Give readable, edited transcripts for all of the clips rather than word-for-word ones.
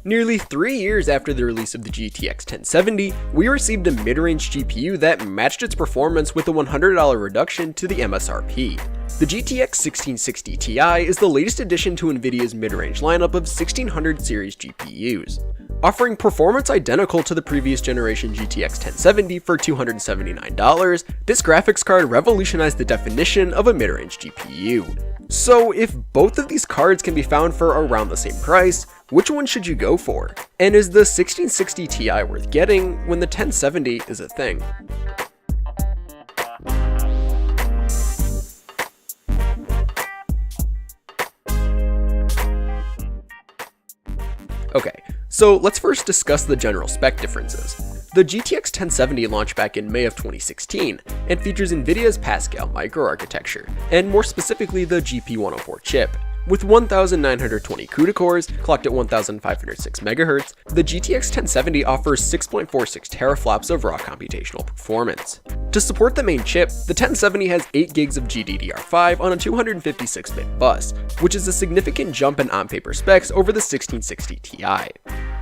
Nearly 3 years after the release of the GTX 1070, we received a mid-range GPU that matched its performance with a $100 reduction to the MSRP. The GTX 1660 Ti is the latest addition to Nvidia's mid-range lineup of 1600 series GPUs. Offering performance identical to the previous generation GTX 1070 for $279, this graphics card revolutionized the definition of a mid-range GPU. So if both of these cards can be found for around the same price, which one should you go for? And is the 1660 Ti worth getting when the 1070 is a thing? Okay, so let's first discuss the general spec differences. The GTX 1070 launched back in May of 2016 and features Nvidia's Pascal microarchitecture, and more specifically the GP104 chip. With 1920 CUDA cores, clocked at 1506 MHz, the GTX 1070 offers 6.46 teraflops of raw computational performance. To support the main chip, the 1070 has 8 gigs of GDDR5 on a 256-bit bus, which is a significant jump in on-paper specs over the 1660 Ti.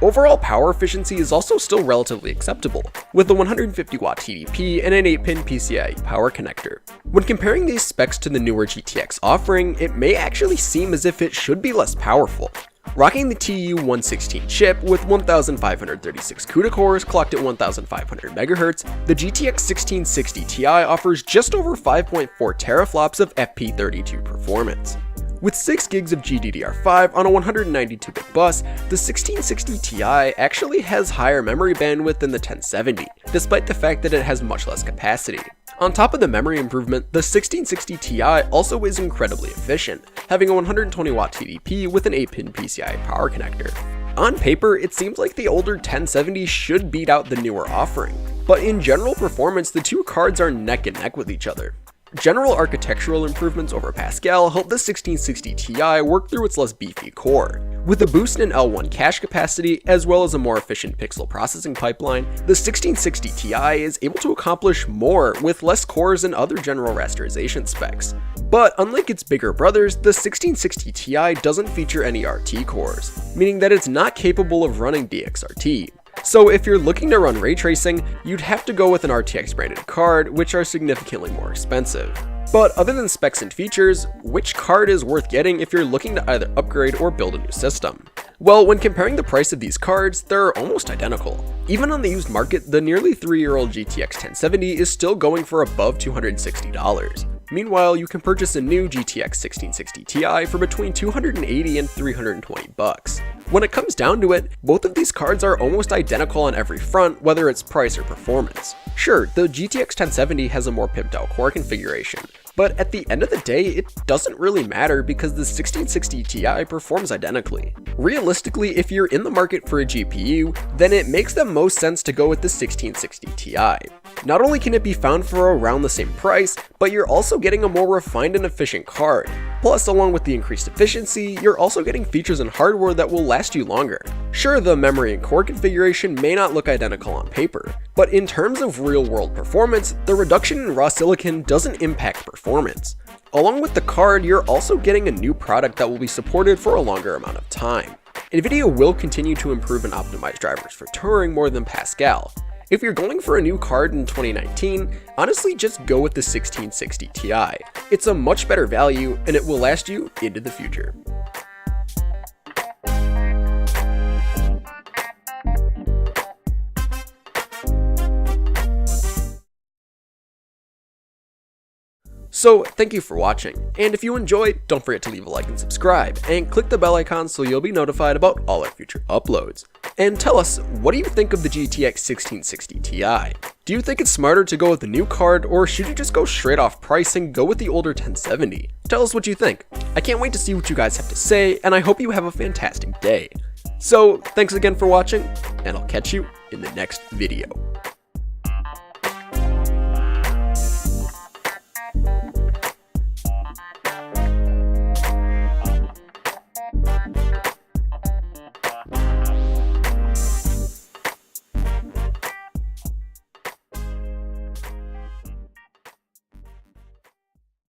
Overall power efficiency is also still relatively acceptable, with a 150-watt TDP and an 8-pin PCIe power connector. When comparing these specs to the newer GTX offering, it may actually seem as if it should be less powerful. Rocking the TU116 chip with 1536 CUDA cores clocked at 1500 MHz, the GTX 1660 Ti offers just over 5.4 teraflops of FP32 performance. With 6 gigs of GDDR5 on a 192-bit bus, the 1660 Ti actually has higher memory bandwidth than the 1070, despite the fact that it has much less capacity. On top of the memory improvement, the 1660 Ti also is incredibly efficient, having a 120-watt TDP with an 8-pin PCIe power connector. On paper, it seems like the older 1070 should beat out the newer offering, but in general performance, the two cards are neck and neck with each other. General architectural improvements over Pascal help the 1660 Ti work through its less beefy core. With a boost in L1 cache capacity, as well as a more efficient pixel processing pipeline, the 1660 Ti is able to accomplish more with less cores and other general rasterization specs. But unlike its bigger brothers, the 1660 Ti doesn't feature any RT cores, meaning that it's not capable of running DXRT. So if you're looking to run ray tracing, you'd have to go with an RTX branded card, which are significantly more expensive. But other than specs and features, which card is worth getting if you're looking to either upgrade or build a new system? Well, when comparing the price of these cards, they're almost identical. Even on the used market, the nearly 3-year-old GTX 1070 is still going for above $260. Meanwhile, you can purchase a new GTX 1660 Ti for between $280 and $320. When it comes down to it, both of these cards are almost identical on every front, whether it's price or performance. Sure, the GTX 1070 has a more pimped out core configuration, but at the end of the day, it doesn't really matter because the 1660 Ti performs identically. Realistically, if you're in the market for a GPU, then it makes the most sense to go with the 1660 Ti. Not only can it be found for around the same price, but you're also getting a more refined and efficient card. Plus, along with the increased efficiency, you're also getting features and hardware that will last you longer. Sure, the memory and core configuration may not look identical on paper, but in terms of real-world performance, the reduction in raw silicon doesn't impact performance. Along with the card, you're also getting a new product that will be supported for a longer amount of time. Nvidia will continue to improve and optimize drivers for Turing more than Pascal. If you're going for a new card in 2019, honestly just go with the 1660 Ti. It's a much better value and it will last you into the future. So thank you for watching, and if you enjoyed, don't forget to leave a like and subscribe, and click the bell icon so you'll be notified about all our future uploads. And tell us, what do you think of the GTX 1660 Ti? Do you think it's smarter to go with the new card, or should you just go straight off price and go with the older 1070? Tell us what you think. I can't wait to see what you guys have to say, and I hope you have a fantastic day. So thanks again for watching, and I'll catch you in the next video.